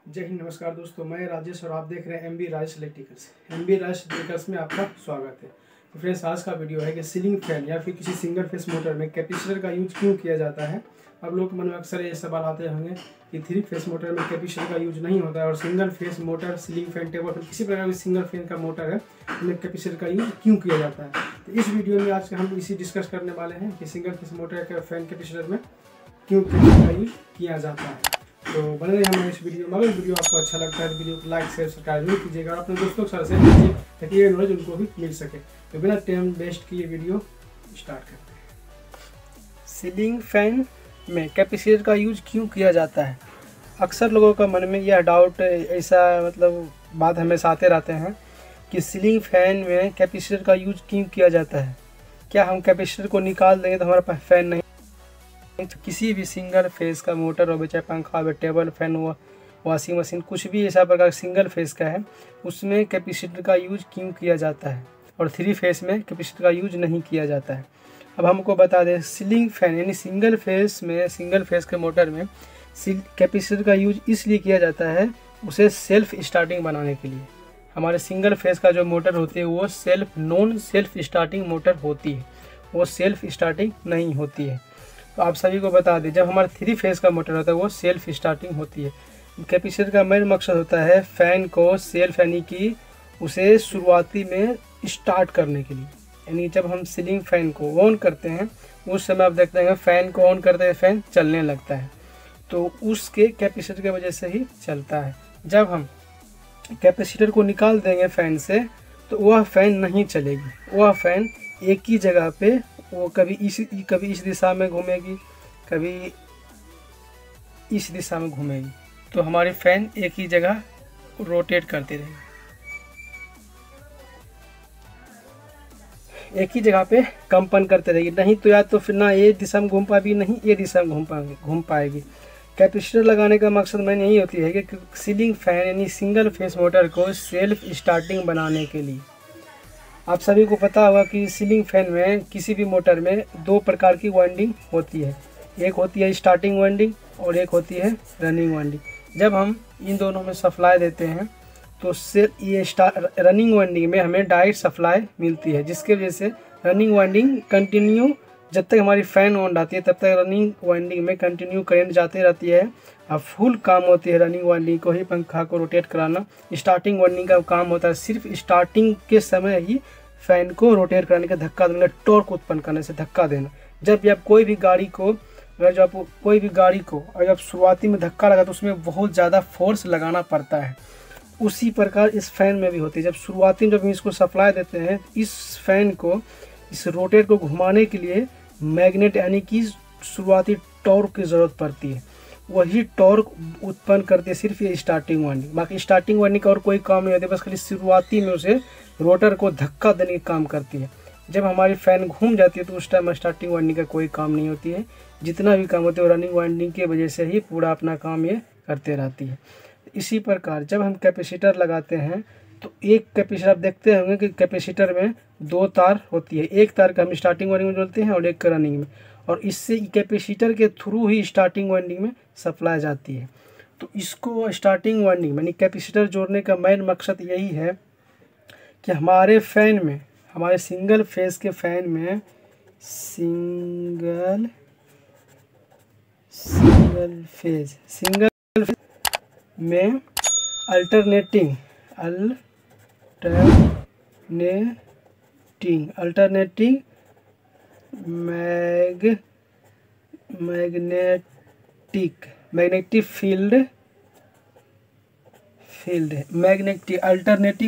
जय हिंद। नमस्कार दोस्तों, मैं राजेश और आप देख रहे हैं MB Rajesh electricals. MB Rajesh electricals में आपका स्वागत है। तो फ्रेंड्स, आज का वीडियो है कि सीलिंग फैन या फिर किसी सिंगल फेस मोटर में कैपेसिटर का यूज क्यों किया जाता है। अब लोग के मन में अक्सर ये सवाल आते होंगे कि 3 फेस मोटर में कैपेसिटर का यूज नहीं होता है और single phase motor, ceiling fan, table fan, किसी प्रकार की सिंगल फैन का मोटर है उनमें कैपेसिटर का यूज क्यों किया जाता है। तो इस वीडियो में आज हम इसी डिस्कस करने वाले हैं कि सिंगल फेस मोटर का फैन कैपेसिटर में क्यों कैपेसिटर का यूज किया जाता है। तो बने रहिए हमारे इस वीडियो में। अगर वीडियो आपको अच्छा लगता है तो वीडियो को लाइक शेयर सब्सक्राइब जरूर कीजिएगा और अपने दोस्तों के साथ शेयर कीजिए ताकि ये नॉलेज उनको भी मिल सके। तो बिना टाइम वेस्ट किए वीडियो स्टार्ट करते हैं। सीलिंग फैन में कैपेसिटर का यूज क्यों किया जाता है। अक्सर लोगों का मन में यह डाउट, ऐसा बात हमेशा आते रहते हैं कि सीलिंग फैन में कैपेसिटर का यूज क्यों किया जाता है। क्या हम कैपेसिटर को निकाल देंगे तो हमारा फैन नहीं। तो किसी भी सिंगल फेस का मोटर हो, चाहे पंखा हो, टेबल फैन हो, वॉशिंग मशीन, कुछ भी ऐसा प्रकार सिंगल फेस का है उसमें कैपेसिटर का यूज क्यों किया जाता है और 3 फेस में कैपेसिटर का यूज नहीं किया जाता है। अब हमको बता दें, सीलिंग फैन यानी सिंगल फेस के मोटर में कैपेसिटर का यूज इसलिए किया जाता है उसे सेल्फ स्टार्टिंग बनाने के लिए। हमारे सिंगल फेस का जो मोटर होती है वो सेल्फ स्टार्टिंग मोटर होती है, वो सेल्फ स्टार्टिंग नहीं होती है। तो आप सभी को बता दें, जब हमारा 3 फेस का मोटर होता है वो सेल्फ स्टार्टिंग होती है। कैपेसिटर का मेन मकसद होता है फैन को सेल्फ यानी कि उसे शुरुआती में स्टार्ट करने के लिए। यानी जब हम सीलिंग फैन को ऑन करते हैं उस समय आप देखते हैं फैन को ऑन करते हैं फैन चलने लगता है, तो उसके कैपेसिटर की वजह से ही चलता है। जब हम कैपेसिटर को निकाल देंगे फैन से तो वह फैन नहीं चलेगी, वह फैन एक ही जगह पे वो कभी इस दिशा में घूमेगी, कभी इस दिशा में घूमेगी, तो हमारी फैन एक ही जगह रोटेट करती रहेगी, एक ही जगह पे कंपन करते रहेगी। नहीं तो या तो फिर ना ये दिशा में घूम पाएगी, नहीं ये दिशा में घूम पाएगी। कैपेसिटर लगाने का मकसद मैंने यही होती है कि सीलिंग फैन यानी सिंगल फेस मोटर को सेल्फ स्टार्टिंग बनाने के लिए। आप सभी को पता होगा कि सीलिंग फैन में किसी भी मोटर में 2 प्रकार की वाइंडिंग होती है, एक होती है स्टार्टिंग वाइंडिंग और एक होती है रनिंग वाइंडिंग। जब हम इन दोनों में सप्लाई देते हैं तो ये रनिंग वाइंडिंग में हमें डायरेक्ट सप्लाई मिलती है, जिसके वजह से रनिंग वाइंडिंग कंटिन्यू, जब तक हमारी फैन ऑन रहती है तब तक रनिंग वाइंडिंग में कंटिन्यू करंट जाती रहती है। अब फुल काम होती है रनिंग वाइंडिंग को ही पंखा को रोटेट कराना। स्टार्टिंग वाइंडिंग का काम होता है सिर्फ स्टार्टिंग के समय ही फैन को रोटेट कराने का, धक्का देना, टॉर्क उत्पन्न करने से धक्का देना। जब आप कोई भी गाड़ी को अगर आप शुरुआती में धक्का लगा तो उसमें बहुत ज़्यादा फोर्स लगाना पड़ता है, उसी प्रकार इस फैन में भी होती है। जब शुरुआती में जब हम इसको सप्लाई देते हैं, इस फैन को, इस रोटेट को घुमाने के लिए मैग्नेट यानी कि शुरुआती टॉर्क की ज़रूरत पड़ती है। वही टॉर्क उत्पन्न करती है सिर्फ ये स्टार्टिंग वाइंडिंग। बाकी स्टार्टिंग वाइंडिंग का और कोई काम नहीं होता, बस खाली शुरुआती में उसे रोटर को धक्का देने का काम करती है। जब हमारी फैन घूम जाती है तो उस टाइम स्टार्टिंग वाइंडिंग का कोई काम नहीं होती है, जितना भी काम होता है वो रनिंग वाइंडिंग की वजह से ही पूरा अपना काम ये करते रहती है। इसी प्रकार जब हम कैपेसिटर लगाते हैं तो एक कैपेसिटर, आप देखते होंगे कि कैपेसिटर में 2 तार होती है, एक तार का हम स्टार्टिंग वाइंडिंग में जोड़ते हैं और एक का रनिंग में, और इससे कैपेसिटर के थ्रू ही स्टार्टिंग वाइंडिंग में सप्लाई जाती है। तो इसको स्टार्टिंग वाइंडिंग यानी कैपेसिटर जोड़ने का मेन मकसद यही है कि हमारे फैन में, हमारे सिंगल फेस के फैन में, सिंगल फेस में अल्टरनेटिंग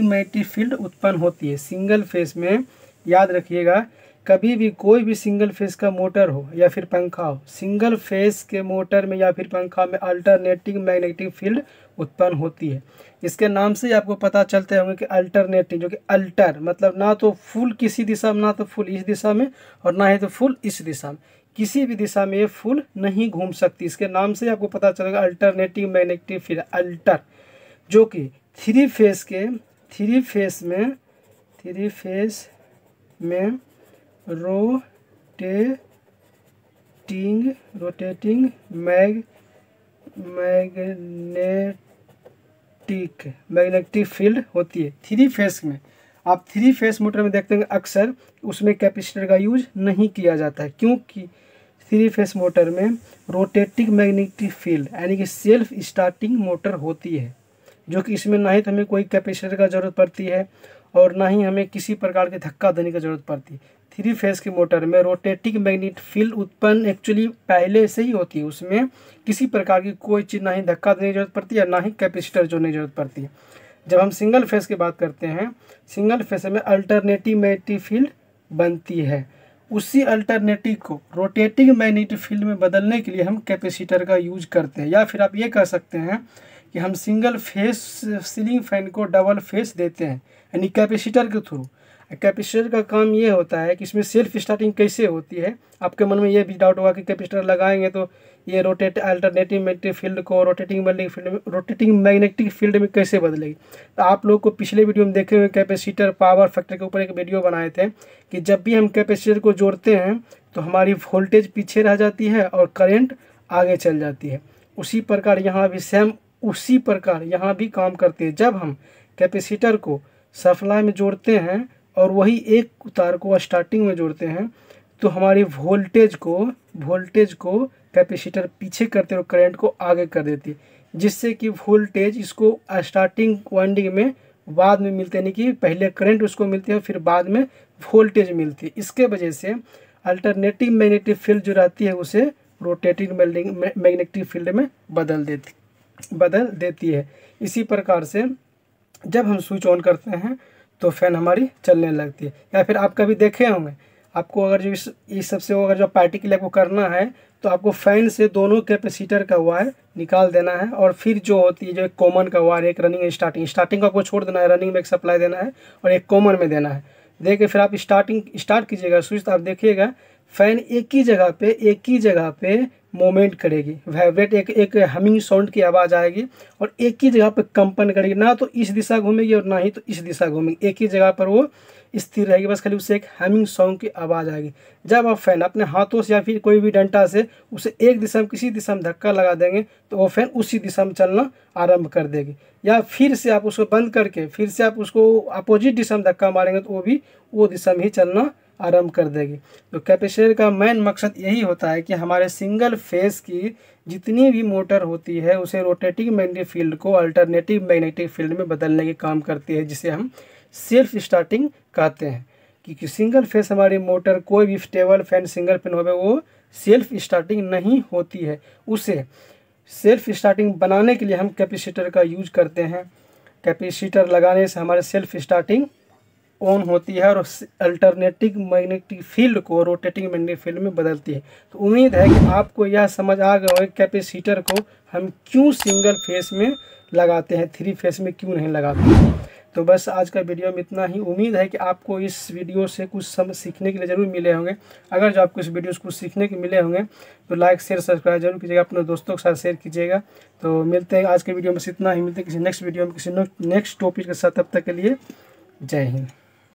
मैग्नेटिक फील्ड उत्पन्न होती है सिंगल फेस में। याद रखिएगा, कभी भी कोई भी सिंगल फेस का मोटर हो या फिर पंखा हो, सिंगल फेस के मोटर में या फिर पंखा में अल्टरनेटिंग मैग्नेटिक फील्ड उत्पन्न होती है। इसके नाम से आपको पता चलते होंगे कि अल्टरनेटिंग, जो कि अल्टर मतलब ना तो फुल किसी दिशा में, ना तो फुल इस दिशा में और ना ही तो फुल इस दिशा में, किसी भी दिशा में ये फुल नहीं घूम सकती। इसके नाम से आपको पता चलेगा अल्टरनेटिंग मैग्नेटिक फील्ड, अल्टर, जो कि 3 फेस में रोटेटिंग मैग्नेटिक मैग्नेटिक फील्ड होती है। 3 फेस में आप 3 फेस मोटर में देखते हैं अक्सर उसमें कैपेसिटर का यूज नहीं किया जाता है, क्योंकि 3 फेस मोटर में रोटेटिंग मैग्नेटिक फील्ड यानी कि सेल्फ स्टार्टिंग मोटर होती है, जो कि इसमें ना ही तो हमें कोई कैपेसिटर का ज़रूरत पड़ती है और ना ही हमें किसी प्रकार के धक्का देने की ज़रूरत पड़ती है। 3 फेस की मोटर में रोटेटिंग मैग्नेटिक फील्ड उत्पन्न एक्चुअली पहले से ही होती है, उसमें किसी प्रकार की कोई चीज़ ना ही धक्का देने की जरूरत पड़ती है ना ही कैपेसिटर जोड़ने की जरूरत पड़ती है। जब हम सिंगल फेस की बात करते हैं, सिंगल फेस में अल्टरनेटिव मैग्नेटिक फील्ड बनती है। उसी अल्टरनेटिव को रोटेटिंग मैग्नेटिक फील्ड में बदलने के लिए हम कैपेसिटर का यूज करते हैं, या फिर आप ये कह सकते हैं कि हम सिंगल फेस सीलिंग फैन को डबल फेस देते हैं, यानी कैपेसिटर के थ्रू। कैपेसिटर का काम ये होता है कि इसमें सेल्फ स्टार्टिंग कैसे होती है। आपके मन में ये भी डाउट होगा कि कैपेसिटर लगाएंगे तो ये अल्टरनेटिव मैग्नेटिक फील्ड को रोटेटिंग मैग्नेटिक फील्ड में कैसे बदलेगी। तो आप लोग को पिछले वीडियो में देखे हुए कैपेसिटर पावर फैक्टर के ऊपर एक वीडियो बनाए थे कि जब भी हम कैपेसिटर को जोड़ते हैं तो हमारी वोल्टेज पीछे रह जाती है और करंट आगे चल जाती है। उसी प्रकार यहाँ भी सेम उसी प्रकार यहाँ भी काम करते हैं। जब हम कैपेसिटर को सप्लाई में जोड़ते हैं और वही एक तार को स्टार्टिंग में जोड़ते हैं तो हमारी वोल्टेज को कैपेसिटर पीछे करते हुए करंट को आगे कर देती है, जिससे कि वोल्टेज इसको स्टार्टिंग वाइंडिंग में बाद में मिलते हैं, यानी कि पहले करंट उसको मिलती है फिर बाद में वोल्टेज मिलती है। इसके वजह से अल्टरनेटिव मैग्नेटिक फील्ड जो रहती है उसे रोटेटिंग मैग्नेटिक फील्ड में बदल देती है। इसी प्रकार से जब हम स्विच ऑन करते हैं तो फैन हमारी चलने लगती है। या फिर आप कभी देखे होंगे, आपको अगर जो इस सबसे अगर जो पार्टी के लिए आपको करना है तो आपको फैन से दोनों कैपेसिटर का वायर निकाल देना है और फिर जो होती है जो एक कॉमन का वायर, एक रनिंग स्टार्टिंग का आपको छोड़ देना है, रनिंग में एक सप्लाई देना है और एक कॉमन में देना है। देखिए फिर आप स्टार्ट कीजिएगा स्विच तो आप देखिएगा फैन एक ही जगह पे मोमेंट करेगी, वाइब्रेट एक हमिंग साउंड की आवाज़ आएगी और एक ही जगह पे कंपन करेगी, ना तो इस दिशा घूमेगी और ना ही तो इस दिशा घूमेगी, एक ही जगह पर वो स्थिर रहेगी, बस खाली उससे एक हमिंग साउंड की आवाज़ आएगी। जब आप फैन अपने हाथों से या फिर कोई भी डंडा से उसे एक दिशा में किसी दिशा में धक्का लगा देंगे तो वो फैन उसी दिशा में चलना आरंभ कर देगी, या फिर से आप उसको बंद करके फिर से आप उसको अपोजिट दिशा में धक्का मारेंगे तो वो भी वो दिशा में ही चलना आरंभ कर देगी। तो कैपेसिटर का मेन मकसद यही होता है कि हमारे सिंगल फेस की जितनी भी मोटर होती है उसे रोटेटिंग मैग्नेटिक फील्ड को अल्टरनेटिव मैग्नेटिक फील्ड में बदलने के काम करती है, जिसे हम सेल्फ स्टार्टिंग कहते हैं। क्योंकि सिंगल फेस हमारी मोटर कोई भी स्टेबल फैन सिंगल फैन होवे वो सेल्फ स्टार्टिंग नहीं होती है, उसे सेल्फ स्टार्टिंग बनाने के लिए हम कैपेसिटर का यूज करते हैं। कैपेसिटर लगाने से हमारे सेल्फ स्टार्टिंग ऑन होती है और अल्टरनेटिव मैग्नेटिक फील्ड को रोटेटिंग मैग्नेटिक फील्ड में बदलती है। तो उम्मीद है कि आपको यह समझ आ गया होगा कैपेसिटर को हम क्यों सिंगल फेस में लगाते हैं, 3 फेस में क्यों नहीं लगाते। तो बस आज का वीडियो में इतना ही। उम्मीद है कि आपको इस वीडियो से कुछ सीखने के लिए ज़रूर मिले होंगे। अगर जो आपको इस वीडियो से कुछ सीखने के मिले होंगे तो लाइक शेयर सब्सक्राइब जरूर कीजिएगा, अपने दोस्तों के साथ शेयर कीजिएगा। तो मिलते हैं आज के वीडियो में इतना ही, मिलते हैं किसी नेक्स्ट वीडियो में किसी नेक्स्ट टॉपिक के साथ। तब तक के लिए जय हिंद।